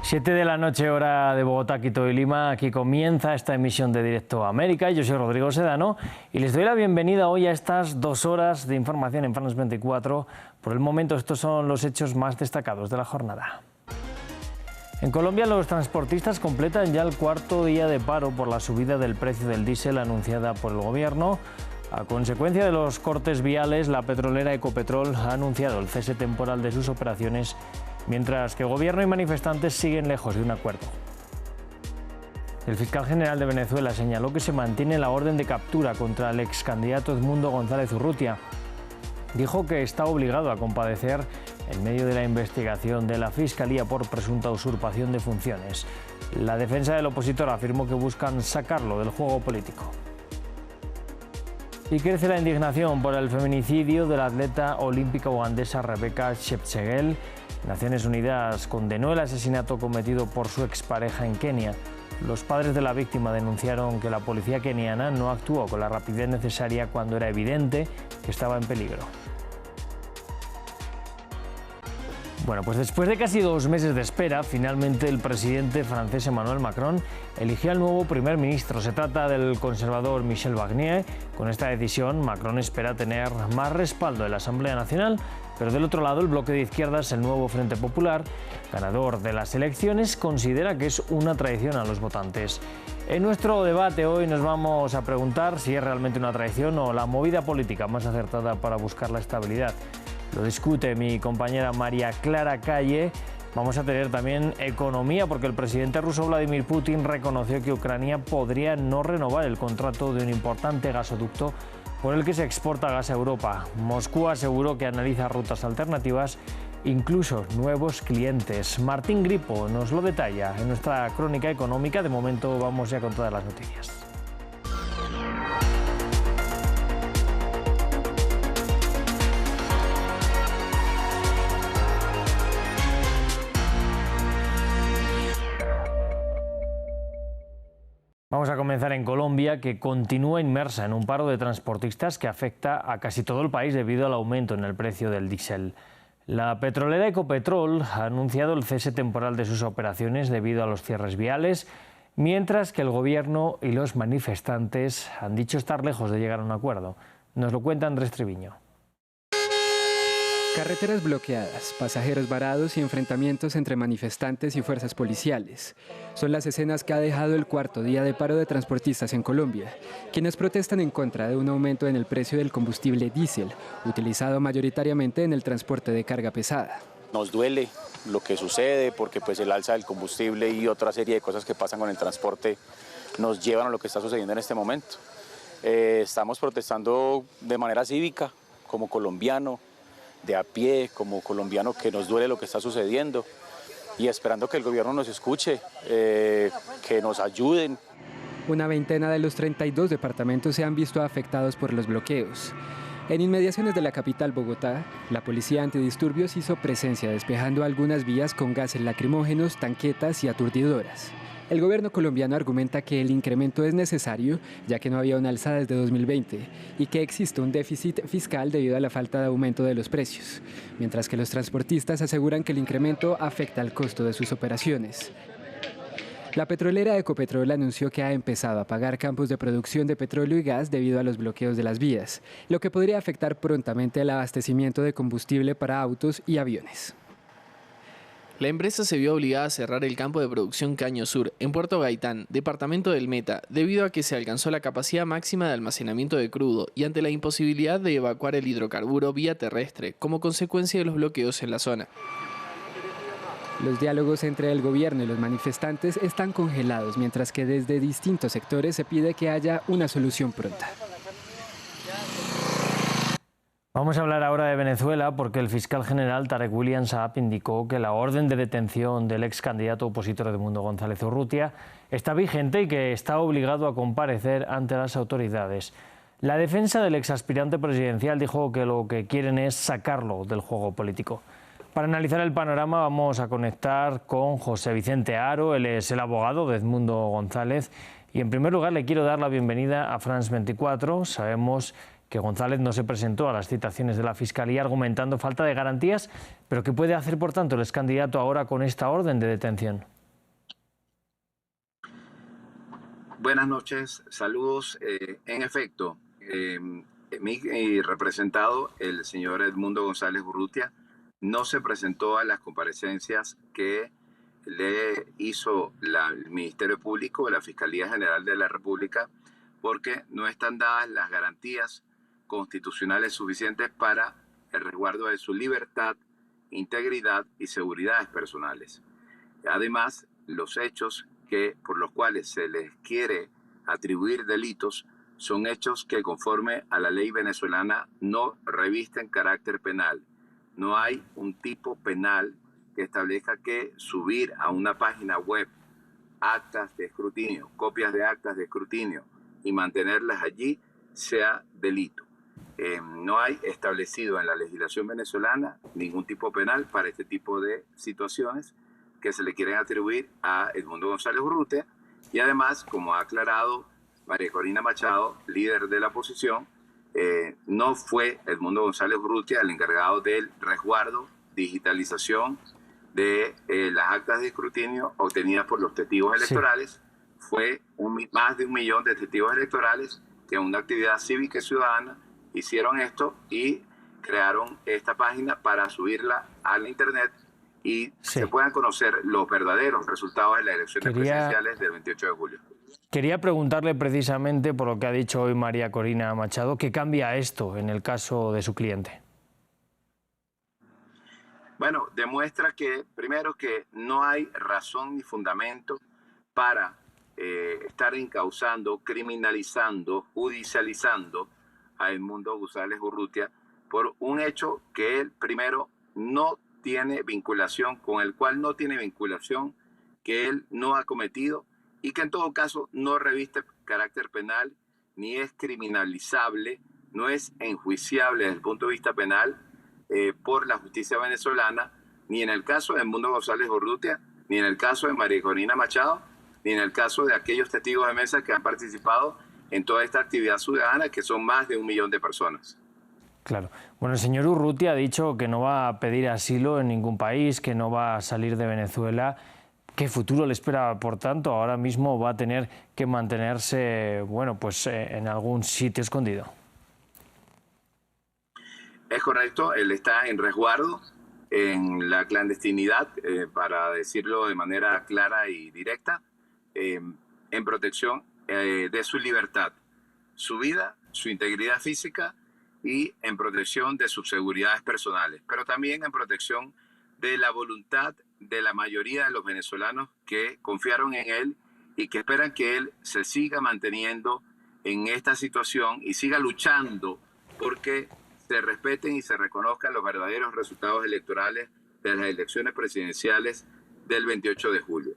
7 de la noche, hora de Bogotá, Quito y Lima. Aquí comienza esta emisión de Directo a América. Yo soy Rodrigo Sedano y les doy la bienvenida hoy a estas 2 horas de información en France 24. Por el momento, estos son los hechos más destacados de la jornada. En Colombia, los transportistas completan ya el 4.º día de paro por la subida del precio del diésel anunciada por el Gobierno. A consecuencia de los cortes viales, la petrolera Ecopetrol ha anunciado el cese temporal de sus operaciones, mientras que Gobierno y manifestantes siguen lejos de un acuerdo. El fiscal general de Venezuela señaló que se mantiene la orden de captura contra el ex candidato Edmundo González Urrutia. Dijo que está obligado a comparecer en medio de la investigación de la Fiscalía por presunta usurpación de funciones. La defensa del opositor afirmó que buscan sacarlo del juego político. Y crece la indignación por el feminicidio de la atleta olímpica ugandesa Rebecca Cheptegei. Naciones Unidas condenó el asesinato cometido por su expareja en Kenia. Los padres de la víctima denunciaron que la policía keniana no actuó con la rapidez necesaria cuando era evidente que estaba en peligro. Bueno, pues después de casi 2 meses de espera, finalmente el presidente francés Emmanuel Macron eligió al nuevo primer ministro. Se trata del conservador Michel Barnier. Con esta decisión, Macron espera tener más respaldo en la Asamblea Nacional, pero del otro lado, el bloque de izquierdas, el Nuevo Frente Popular, ganador de las elecciones, considera que es una traición a los votantes. En nuestro debate hoy nos vamos a preguntar si es realmente una traición o la movida política más acertada para buscar la estabilidad. Lo discute mi compañera María Clara Calle. Vamos a tener también economía, porque el presidente ruso Vladimir Putin reconoció que Ucrania podría no renovar el contrato de un importante gasoducto por el que se exporta gas a Europa. Moscú aseguró que analiza rutas alternativas, incluso nuevos clientes. Martín Gripo nos lo detalla en nuestra crónica económica. De momento vamos ya con todas las noticias. Vamos a comenzar en Colombia, que continúa inmersa en un paro de transportistas que afecta a casi todo el país debido al aumento en el precio del diésel. La petrolera Ecopetrol ha anunciado el cese temporal de sus operaciones debido a los cierres viales, mientras que el Gobierno y los manifestantes han dicho estar lejos de llegar a un acuerdo. Nos lo cuenta Andrés Treviño. Carreteras bloqueadas, pasajeros varados y enfrentamientos entre manifestantes y fuerzas policiales son las escenas que ha dejado el 4.º día de paro de transportistas en Colombia, quienes protestan en contra de un aumento en el precio del combustible diésel, utilizado mayoritariamente en el transporte de carga pesada. Nos duele lo que sucede porque pues el alza del combustible y otra serie de cosas que pasan con el transporte nos llevan a lo que está sucediendo en este momento. Estamos protestando de manera cívica, como colombiano, de a pie, como colombiano, que nos duele lo que está sucediendo y esperando que el gobierno nos escuche, que nos ayuden. Una veintena de los 32 departamentos se han visto afectados por los bloqueos. En inmediaciones de la capital, Bogotá, la policía antidisturbios hizo presencia despejando algunas vías con gases lacrimógenos, tanquetas y aturdidoras. El gobierno colombiano argumenta que el incremento es necesario, ya que no había una alza desde 2020, y que existe un déficit fiscal debido a la falta de aumento de los precios, mientras que los transportistas aseguran que el incremento afecta al costo de sus operaciones. La petrolera Ecopetrol anunció que ha empezado a pagar campos de producción de petróleo y gas debido a los bloqueos de las vías, lo que podría afectar prontamente el abastecimiento de combustible para autos y aviones. La empresa se vio obligada a cerrar el campo de producción Caño Sur en Puerto Gaitán, departamento del Meta, debido a que se alcanzó la capacidad máxima de almacenamiento de crudo y ante la imposibilidad de evacuar el hidrocarburo vía terrestre como consecuencia de los bloqueos en la zona. Los diálogos entre el gobierno y los manifestantes están congelados, mientras que desde distintos sectores se pide que haya una solución pronta. Vamos a hablar ahora de Venezuela, porque el fiscal general Tarek William Saab indicó que la orden de detención del ex candidato opositor Edmundo González Urrutia está vigente y que está obligado a comparecer ante las autoridades. La defensa del ex aspirante presidencial dijo que lo que quieren es sacarlo del juego político. Para analizar el panorama vamos a conectar con José Vicente Haro. Él es el abogado de Edmundo González y en primer lugar le quiero dar la bienvenida a France 24. Sabemos que González no se presentó a las citaciones de la Fiscalía argumentando falta de garantías, pero ¿qué puede hacer, por tanto, el ex candidato ahora con esta orden de detención? Buenas noches, saludos. En efecto, mi representado, el señor Edmundo González Urrutia, no se presentó a las comparecencias que le hizo el Ministerio Público, la Fiscalía General de la República, porque no están dadas las garantías constitucionales suficientes para el resguardo de su libertad, integridad y seguridades personales. Además, los hechos por los cuales se les quiere atribuir delitos son hechos que, conforme a la ley venezolana, no revisten carácter penal. No hay un tipo penal que establezca que subir a una página web actas de escrutinio, copias de actas de escrutinio y mantenerlas allí sea delito. No hay establecido en la legislación venezolana ningún tipo penal para este tipo de situaciones que se le quieren atribuir a Edmundo González Urrutia, y además, como ha aclarado María Corina Machado, líder de la oposición, no fue Edmundo González Urrutia el encargado del resguardo, digitalización de las actas de escrutinio obtenidas por los testigos electorales. Sí. Fue más de 1 millón de testigos electorales que en una actividad cívica y ciudadana hicieron esto y crearon esta página para subirla a la internet y se puedan conocer los verdaderos resultados de las elecciones presidenciales del 28 de julio. Quería preguntarle precisamente por lo que ha dicho hoy María Corina Machado, ¿qué cambia esto en el caso de su cliente? Bueno, demuestra que, primero, que no hay razón ni fundamento para estar encausando, criminalizando, judicializando a Edmundo González Urrutia por un hecho que él, primero, no tiene vinculación, con el cual no tiene vinculación, que él no ha cometido y que en todo caso no reviste carácter penal, ni es criminalizable, no es enjuiciable desde el punto de vista penal por la justicia venezolana, ni en el caso de Edmundo González Urrutia, ni en el caso de María Corina Machado, ni en el caso de aquellos testigos de mesa que han participado en toda esta actividad ciudadana, que son más de 1 millón de personas. Claro. Bueno, el señor Urrutia ha dicho que no va a pedir asilo en ningún país, que no va a salir de Venezuela. ¿Qué futuro le espera, por tanto? Ahora mismo va a tener que mantenerse, bueno, pues en algún sitio escondido. Es correcto, él está en resguardo, en la clandestinidad, para decirlo de manera clara y directa, en protección de su libertad, su vida, su integridad física y en protección de sus seguridades personales, pero también en protección de la voluntad de la mayoría de los venezolanos que confiaron en él y que esperan que él se siga manteniendo en esta situación y siga luchando porque se respeten y se reconozcan los verdaderos resultados electorales de las elecciones presidenciales del 28 de julio.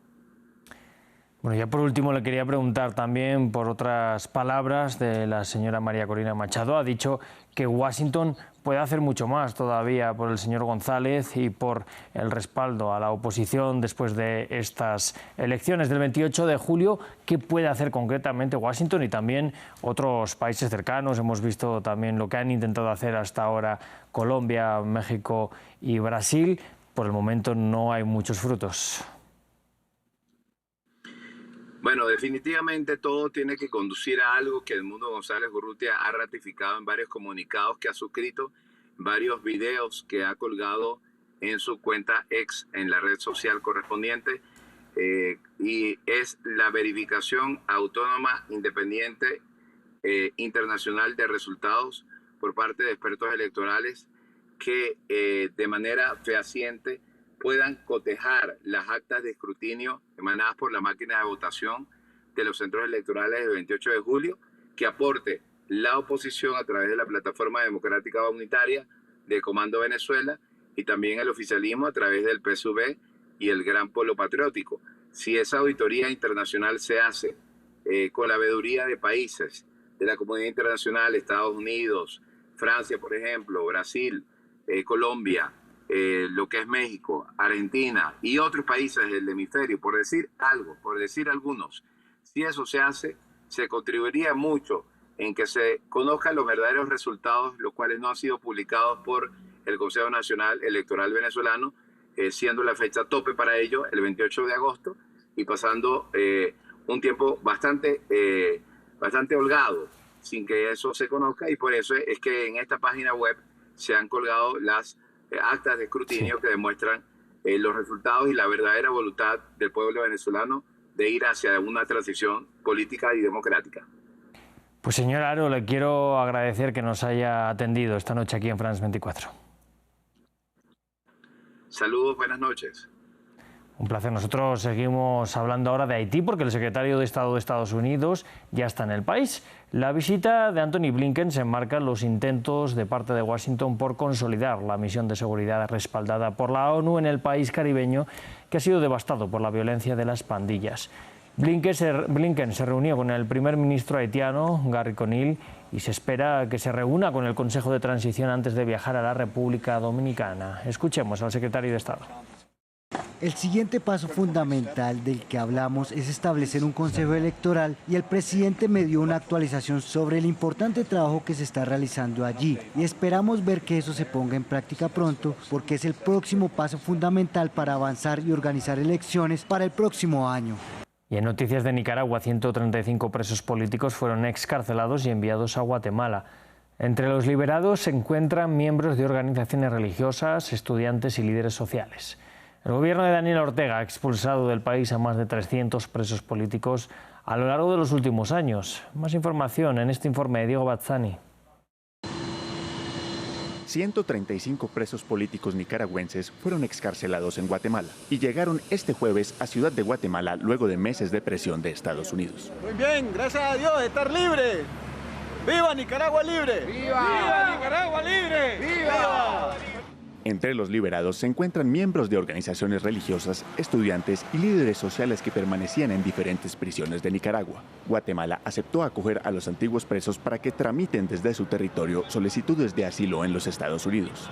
Bueno, ya por último le quería preguntar también por otras palabras de la señora María Corina Machado. Ha dicho que Washington puede hacer mucho más todavía por el señor González y por el respaldo a la oposición después de estas elecciones del 28 de julio. ¿Qué puede hacer concretamente Washington y también otros países cercanos? Hemos visto también lo que han intentado hacer hasta ahora Colombia, México y Brasil. Por el momento no hay muchos frutos. Bueno, definitivamente todo tiene que conducir a algo que Edmundo González Urrutia ha ratificado en varios comunicados que ha suscrito, varios videos que ha colgado en su cuenta X en la red social correspondiente, y es la verificación autónoma, independiente, internacional de resultados por parte de expertos electorales que de manera fehaciente puedan cotejar las actas de escrutinio emanadas por la máquina de votación de los centros electorales del 28 de julio, que aporte la oposición a través de la Plataforma Democrática Unitaria de Comando Venezuela y también el oficialismo a través del PSUV y el Gran Polo Patriótico. Si esa auditoría internacional se hace con la veeduría de países de la comunidad internacional, Estados Unidos, Francia, por ejemplo, Brasil, Colombia, lo que es México, Argentina y otros países del hemisferio, por decir algo, por decir algunos, si eso se hace, se contribuiría mucho en que se conozcan los verdaderos resultados, los cuales no han sido publicados por el Consejo Nacional Electoral Venezolano, siendo la fecha tope para ello el 28 de agosto y pasando un tiempo bastante holgado sin que eso se conozca, y por eso es que en esta página web se han colgado las actas de escrutinio que demuestran los resultados y la verdadera voluntad del pueblo venezolano de ir hacia una transición política y democrática. Pues señor Haro, le quiero agradecer que nos haya atendido esta noche aquí en France 24. Saludos, buenas noches. Un placer. Nosotros seguimos hablando ahora de Haití porque el secretario de Estado de Estados Unidos ya está en el país. La visita de Antony Blinken se enmarca en los intentos de parte de Washington por consolidar la misión de seguridad respaldada por la ONU en el país caribeño que ha sido devastado por la violencia de las pandillas. Blinken se reunió con el primer ministro haitiano, Gary Conille, y se espera que se reúna con el Consejo de Transición antes de viajar a la República Dominicana. Escuchemos al secretario de Estado. El siguiente paso fundamental del que hablamos es establecer un consejo electoral y el presidente me dio una actualización sobre el importante trabajo que se está realizando allí y esperamos ver que eso se ponga en práctica pronto porque es el próximo paso fundamental para avanzar y organizar elecciones para el próximo año. Y en noticias de Nicaragua, 135 presos políticos fueron excarcelados y enviados a Guatemala. Entre los liberados se encuentran miembros de organizaciones religiosas, estudiantes y líderes sociales. El gobierno de Daniel Ortega ha expulsado del país a más de 300 presos políticos a lo largo de los últimos años. Más información en este informe de Diego Bazzani. 135 presos políticos nicaragüenses fueron excarcelados en Guatemala y llegaron este jueves a Ciudad de Guatemala luego de meses de presión de Estados Unidos. Muy bien, gracias a Dios de estar libre. ¡Viva Nicaragua libre! ¡Viva! ¡Viva Nicaragua libre! ¡Viva! Entre los liberados se encuentran miembros de organizaciones religiosas, estudiantes y líderes sociales que permanecían en diferentes prisiones de Nicaragua. Guatemala aceptó acoger a los antiguos presos para que tramiten desde su territorio solicitudes de asilo en los Estados Unidos.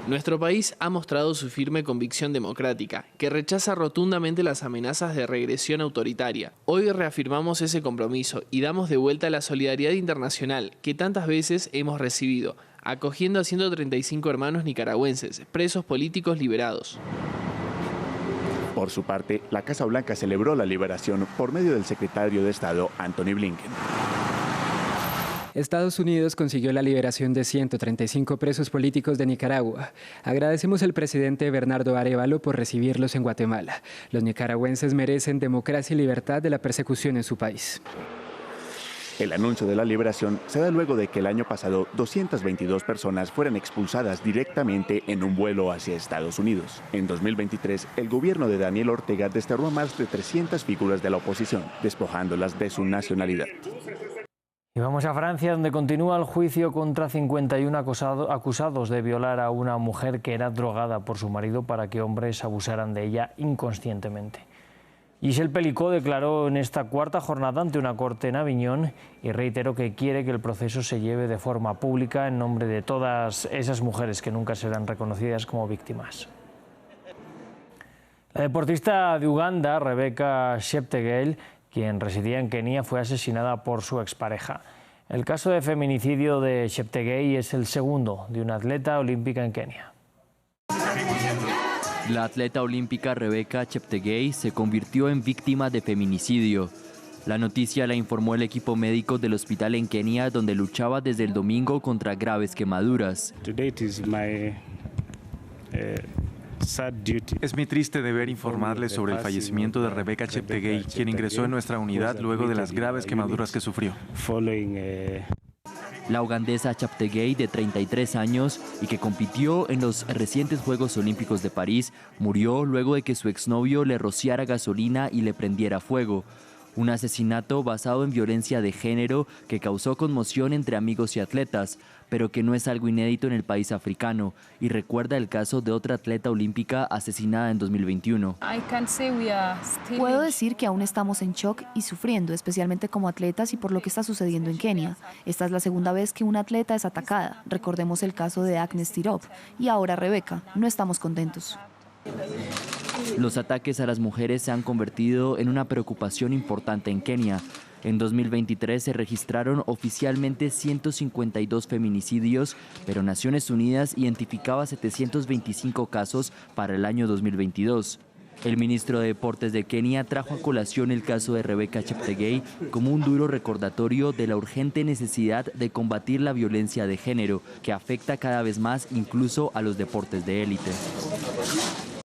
Nuestro país ha mostrado su firme convicción democrática, que rechaza rotundamente las amenazas de regresión autoritaria. Hoy reafirmamos ese compromiso y damos de vuelta la solidaridad internacional que tantas veces hemos recibido, acogiendo a 135 hermanos nicaragüenses, presos políticos liberados. Por su parte, la Casa Blanca celebró la liberación por medio del secretario de Estado, Antony Blinken. Estados Unidos consiguió la liberación de 135 presos políticos de Nicaragua. Agradecemos al presidente Bernardo Arévalo por recibirlos en Guatemala. Los nicaragüenses merecen democracia y libertad de la persecución en su país. El anuncio de la liberación se da luego de que el año pasado 222 personas fueran expulsadas directamente en un vuelo hacia Estados Unidos. En 2023, el gobierno de Daniel Ortega desterró a más de 300 figuras de la oposición, despojándolas de su nacionalidad. Y vamos a Francia, donde continúa el juicio contra 51 acusados de violar a una mujer que era drogada por su marido para que hombres abusaran de ella inconscientemente. Giselle Pelicot declaró en esta cuarta jornada ante una corte en Aviñón y reiteró que quiere que el proceso se lleve de forma pública en nombre de todas esas mujeres que nunca serán reconocidas como víctimas. La deportista de Uganda, Rebecca Cheptegei, quien residía en Kenia, fue asesinada por su expareja. El caso de feminicidio de Cheptegei es el segundo de una atleta olímpica en Kenia. La atleta olímpica Rebecca Cheptegei se convirtió en víctima de feminicidio. La noticia la informó el equipo médico del hospital en Kenia, donde luchaba desde el domingo contra graves quemaduras. Es mi triste deber informarles sobre el fallecimiento de Rebecca Cheptegei, quien ingresó en nuestra unidad luego de las graves quemaduras que sufrió. La ugandesa Cheptegei, de 33 años y que compitió en los recientes Juegos Olímpicos de París, murió luego de que su exnovio le rociara gasolina y le prendiera fuego. Un asesinato basado en violencia de género que causó conmoción entre amigos y atletas, pero que no es algo inédito en el país africano y recuerda el caso de otra atleta olímpica asesinada en 2021. Puedo decir que aún estamos en shock y sufriendo, especialmente como atletas y por lo que está sucediendo en Kenia. Esta es la segunda vez que una atleta es atacada. Recordemos el caso de Agnes Tirop y ahora Rebecca. No estamos contentos. Los ataques a las mujeres se han convertido en una preocupación importante en Kenia. En 2023 se registraron oficialmente 152 feminicidios, pero Naciones Unidas identificaba 725 casos para el año 2022. El ministro de Deportes de Kenia trajo a colación el caso de Rebecca Cheptegei como un duro recordatorio de la urgente necesidad de combatir la violencia de género, que afecta cada vez más incluso a los deportes de élite.